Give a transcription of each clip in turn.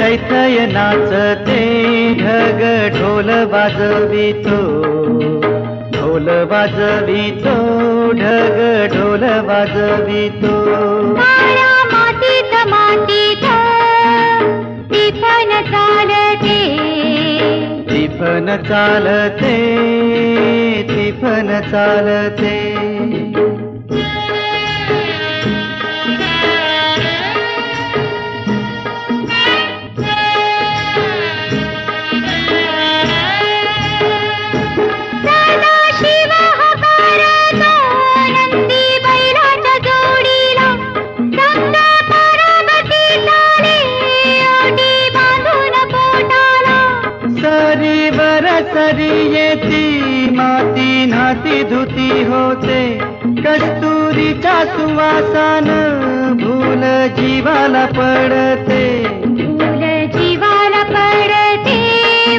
थै थै नाचते ढग ढोल वाजवितो, ढोल वाजवितो ढग ढोल वाजवितो. काळ्या मातीत मातीत टिफन चालते, टिफन चालते, टिफन चालते. सरी येती माती नाती धुती होते, कस्तुरीच्या सुवासान भूल जीवाला पडते, भूल जीवाला पडते.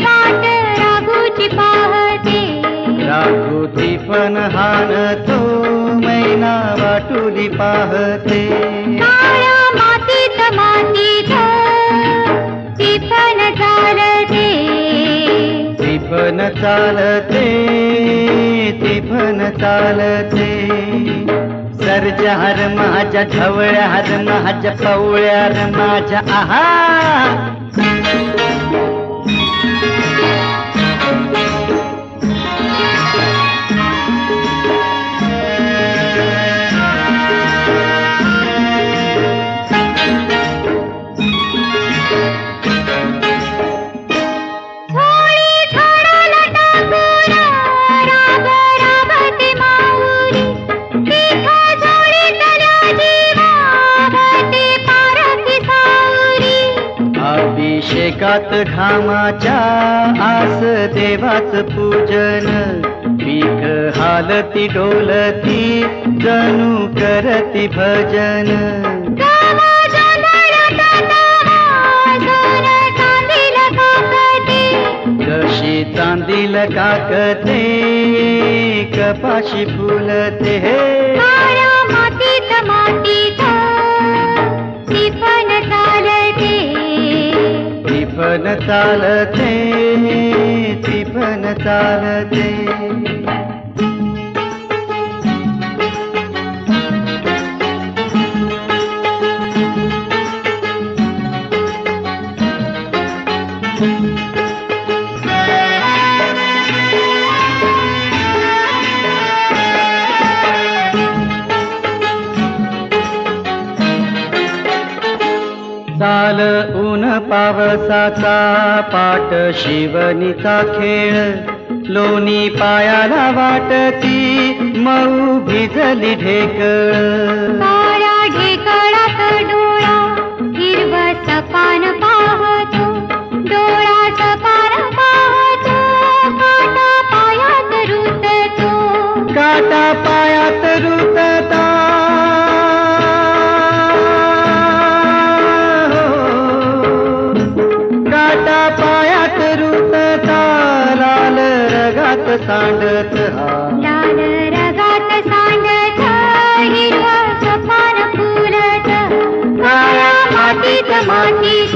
वाट राघूची पाहते, राघूची पण हाणतो मैना वाटुली पाहते. काळ्या मातीत मातीत टिफन चालते, टिफन चालते, टिफन चालते. सर्ज हर माझ्या ढवळ्या हर माझ्या पवळ्या हर माझ्या आहा. अभिषेकात घामाच्या आस देवाच पूजन, पीक हालती डोलती जणू करती भजन. जशी चांदील काकते कपाशी फुलते. मातीत मातीत टिफन चालते, टिफन चालते, टिफन चालते. चाल ऊन पावसाचा पाट शिवनीचा खेळ, लोणी पायाला वाटती मऊ भिजली ढेकळ. काळ्या ढेकळात डोळा हिरवं सपान पाहतो, डोळा सपान पाहतो. काटा पायात रुततो, काटा पायात रुतता. पायात रुतता लाल रगात सांडत हा, लाल रगात सांडत हिरवं सपान फुलत. काळ्या मातीत मातीत